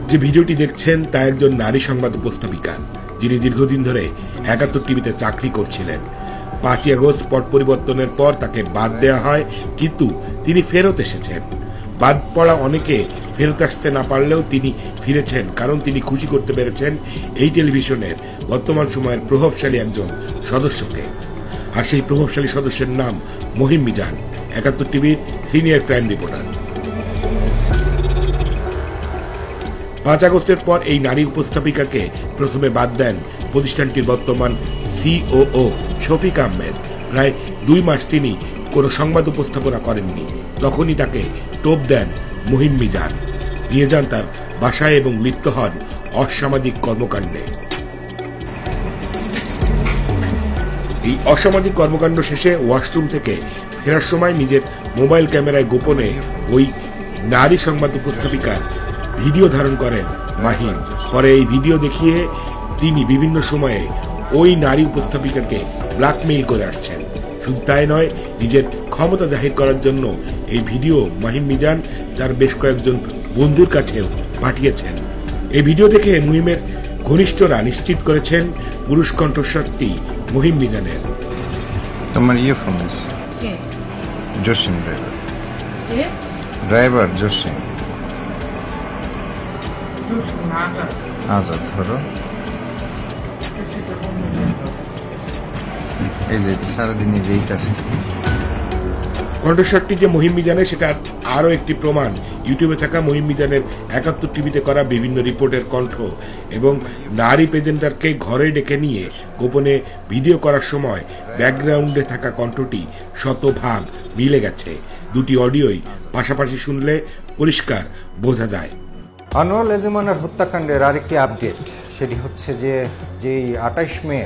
যে ভিডিওটি দেখছেন তা একজন নারী সংবাদ উপস্থাপিকা, যিনি দীর্ঘদিন ধরে ৭১ টিভিতে চাকরি করছিলেন। ৫ই আগস্ট পট পরিবর্তনের পর তাকে বাদ দেওয়া হয়, কিন্তু তিনি ফেরত এসেছেন। বাদ পড়া অনেকে ফেরত আসতে না পারলেও তিনি ফিরেছেন, কারণ তিনি খুশি করতে পেরেছেন এই টেলিভিশনের বর্তমান সময়ের প্রভাবশালী একজন সদস্যকে। আর সেই প্রভাবশালী সদস্যের নাম মহিম মিজান, ৭১ টিভির সিনিয়র ক্রাইম রিপোর্টার। ৫ আগস্টের পর এই নারী উপস্থাপিকাকে প্রথমে বাদ দেন প্রতিষ্ঠানটির বর্তমান সিওও শফিক আহমেদ। প্রায় ২ মাস তিনি কোনো সংবাদ উপস্থাপনা করেননি। তখনই তাকে টোপ দেন মহিম মিজান, নিয়ে যান তার বাসায় এবং লিপ্ত হন অসামাজিক কর্মকাণ্ডে। এই অসামাজিক কর্মকাণ্ড শেষে ওয়াশরুম থেকে ফেরার সময় নিজের মোবাইল ক্যামেরায় গোপনে ওই নারী সংবাদ উপস্থাপিকার ভিডিও ধারণ করেন মাহিম। পরে এই ভিডিও দেখিয়ে তিনি বিভিন্ন সময়ে ওই নারী উপস্থাপিকাকে ব্ল্যাকমেইল করে আসছেন। শুধু তাই নয়, নিজের ক্ষমতা জাহির করার জন্য এই ভিডিও মাহিম মিজান তার বেশ কয়েকজন বন্ধুর কাছেও পাঠিয়েছেন। এই ভিডিও দেখে মহিমের ঘনিষ্ঠরা নিশ্চিত করেছেন পুরুষ কণ্ঠস্বরটি মহিম মিজানের। তোমার ফোন জসিম ড্রাইভার জসিম আজাদ ধরো, এই যে সারাদিন এই কাছে কণ্ঠস্বরটি যে মহিম মিজানের, সেটা আরও একটি প্রমাণ ইউটিউবে থাকা মহিম মিজানের ৭১ টিভিতে করা বিভিন্ন রিপোর্টের কণ্ঠ এবং নারী প্রেজেন্টারকে ঘরে ডেকে নিয়ে গোপনে ভিডিও করার সময় ব্যাকগ্রাউন্ডে থাকা কণ্ঠটি শতভাগ মিলে গেছে। দুটি অডিওই পাশাপাশি শুনলে পরিষ্কার বোঝা যায়। আনোয়ার লেজেমানের হত্যাকাণ্ডের আরেকটি আপডেট, সেটি হচ্ছে যে ২৮ মে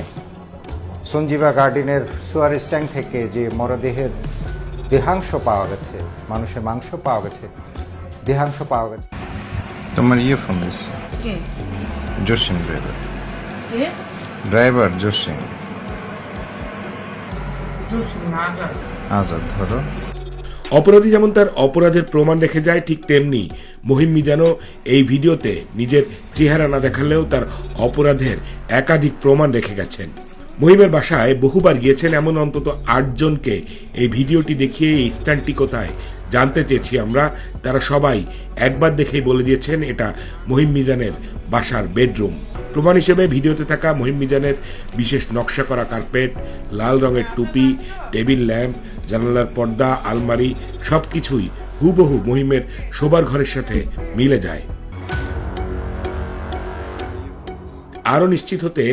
সঞ্জীবা গার্ডেনের সুয়ারেজ ট্যাঙ্ক থেকে যে মরদেহের দেহাংশ পাওয়া গেছে, মানুষের মাংস পাওয়া গেছে, দেহাংশ পাওয়া গেছে। তোমার ফোন জসিম ড্রাইভার জসিম আজাদ ধরো। অপরাধী যেমন তার অপরাধের প্রমাণ রেখে যায়, ঠিক তেমনি মহিম মিজানও এই ভিডিওতে নিজের চেহারা না দেখালেও তার অপরাধের একাধিক প্রমাণ রেখে গেছেন। মহিমের বাসায় বহুবার গিয়েছেন এমন অন্তত ৮ জনকে এই ভিডিওটি দেখিয়ে এই স্থানটি কোথায় জানতে চেয়েছি আমরা। তারা সবাই একবার দেখেই বলে দিয়েছেন এটা মহিম মিজানের বাসার বেডরুম। প্রমাণ হিসেবে ভিডিওতে থাকা মহিম মিজানের বিশেষ নকশা করা কার্পেট, লাল রঙের টুপি, টেবিল ল্যাম্প, জানালার পর্দা, আলমারি সবকিছুই হুবহু মহিমের শোবার ঘরের সাথে মিলে যায়। আরো নিশ্চিত হতে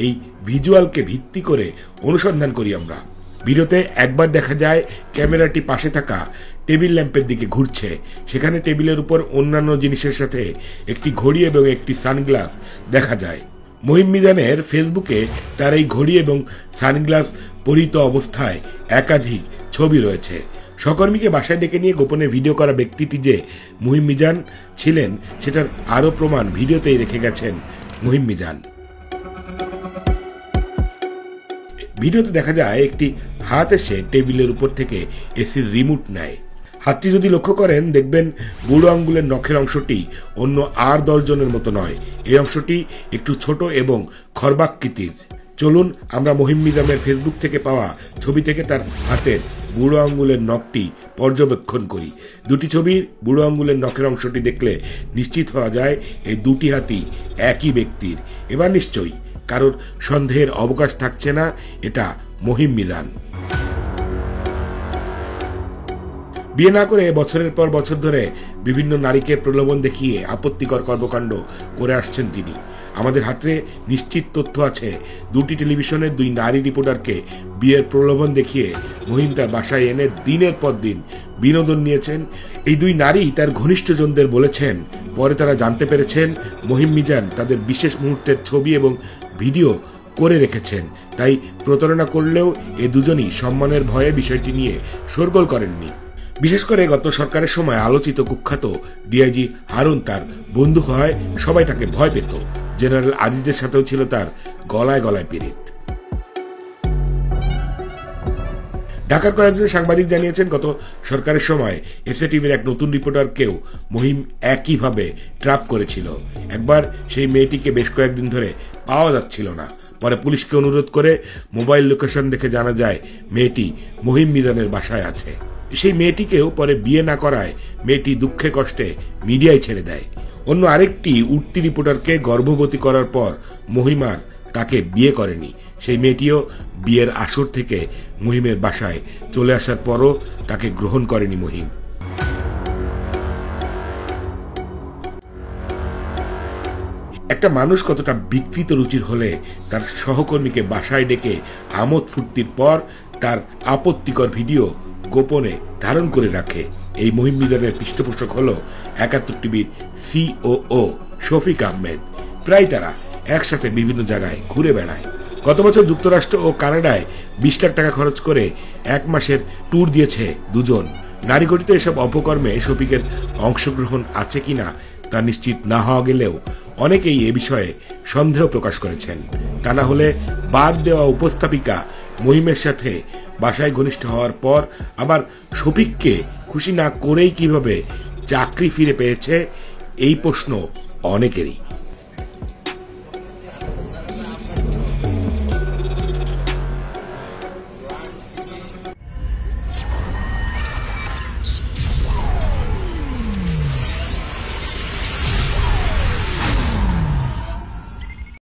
এই ভিজুয়ালকে ভিত্তি করে অনুসন্ধান করি আমরা। ভিডিওতে একবার দেখা যায় ক্যামেরাটি পাশে থাকা টেবিল ল্যাম্পের দিকে ঘুরছে। সেখানে টেবিলের উপর অন্যান্য জিনিসের সাথে একটি ঘড়ি এবং একটি সানগ্লাস দেখা যায়। মহিম মিজানের ফেসবুকে তার এই ঘড়ি এবং সানগ্লাস পরিহিত অবস্থায় একাধিক ছবি রয়েছে। সহকর্মীকে বাসায় ডেকে নিয়ে গোপনে ভিডিও করা ব্যক্তিটি যে মহিম মিজান ছিলেন, সেটার আরো প্রমাণ ভিডিওতেই রেখে গেছেন মহিম মিজান। ভিডিওতে দেখা যায় একটি হাত এসে টেবিলের উপর থেকে এসির রিমোট নেয়। হাতটি যদি লক্ষ্য করেন, দেখবেন বুড়ো আঙ্গুলের নখের অংশটি অন্য আর ১০ জনের মতো নয়। এই অংশটি একটু ছোট এবং খর্বাকৃতির। চলুন আমরা মহিম মিজানের ফেসবুক থেকে পাওয়া ছবি থেকে তার হাতের বুড়ো আঙ্গুলের নখটি পর্যবেক্ষণ করি। দুটি ছবির বুড়ো আঙ্গুলের নখের অংশটি দেখলে নিশ্চিত হওয়া যায় এই দুটি হাতই একই ব্যক্তির। এবার নিশ্চয়ই কারোর সন্দেহের অবকাশ থাকছে না, এটা মহিম মিজান। বিয়ে না করে বছরের পর বছর ধরে বিভিন্ন নারীকে প্রলোভন দেখিয়ে আপত্তিকর কর্মকাণ্ড করে আসছেন তিনি। আমাদের হাতে নিশ্চিত তথ্য আছে, দুটি টেলিভিশনের ২ নারী রিপোর্টারকে বিয়ের প্রলোভন দেখিয়ে মহিম তার বাসায় এনে দিনের পর দিন বিনোদন নিয়েছেন। এই ২ নারী তার ঘনিষ্ঠজনদের বলেছেন, পরে তারা জানতে পেরেছেন মহিম মিজান তাদের বিশেষ মুহূর্তের ছবি এবং ভিডিও করে রেখেছেন। তাই প্রতারণা করলেও এ দুজনই সম্মানের ভয়ে বিষয়টি নিয়ে শোরগোল করেননি। বিশেষ করে গত সরকারের সময় আলোচিত কুখ্যাত ডিআইজি হারুন তার বন্ধু হয়, সবাই তাকে ভয় পেত। জেনারেল আজিজের সাথেও ছিল তার গলায় গলায় পিরিত। ঢাকার কয়েকজন সাংবাদিক জানিয়েছেন, গত সরকারের সময় এসএটিভির এক নতুন রিপোর্টারকেও মহিম একইভাবে ট্র্যাপ করেছিল। একবার সেই মেয়েটিকে বেশ কয়েকদিন ধরে পাওয়া যাচ্ছিল না। পরে পুলিশকে অনুরোধ করে মোবাইল লোকেশন দেখে জানা যায় মেয়েটি মহিম মিজানের বাসায় আছে। সেই মেয়েটিকেও পরে বিয়ে না করায় মেয়েটি দুঃখে কষ্টে মিডিয়ায় ছেড়ে দেয়। অন্য আরেকটি উঠতি রিপোর্টারকে গর্ভবতী করার পর মহিমার তাকে বিয়ে করেনি। সেই মেয়েটিও বিয়ের আসর থেকে মহিমের বাসায় চলে আসার পরও তাকে গ্রহণ করেনি মহিম। একটা মানুষ কতটা বিকৃত রুচির হলে তার সহকর্মীকে বাসায় ডেকে আমোদ ফুর্তির পর তার আপত্তিকর ভিডিও গোপনে ধারণ করে রাখে। এই মহিম মিজানের পৃষ্ঠপোষক হল ৭১ টিভির COO শফিক আহমেদ। প্রায় তারা একসাথে বিভিন্ন জায়গায় ঘুরে বেড়ায়। গত বছর যুক্তরাষ্ট্র ও কানাডায় ২০ লাখ টাকা খরচ করে ১ মাসের ট্যুর দিয়েছে দুজন। নারী গঠিত এসব অপকর্মে শফিকের অংশগ্রহণ আছে কিনা তা নিশ্চিত না হওয়া গেলেও অনেকেই এ বিষয়ে সন্দেহ প্রকাশ করেছেন। তা না হলে বাদ দেওয়া উপস্থাপিকা মহিমের সাথে বাসায় ঘনিষ্ঠ হওয়ার পর আবার শফিককে খুশি না করেই কিভাবে চাকরি ফিরে পেয়েছে, এই প্রশ্ন অনেকেরই।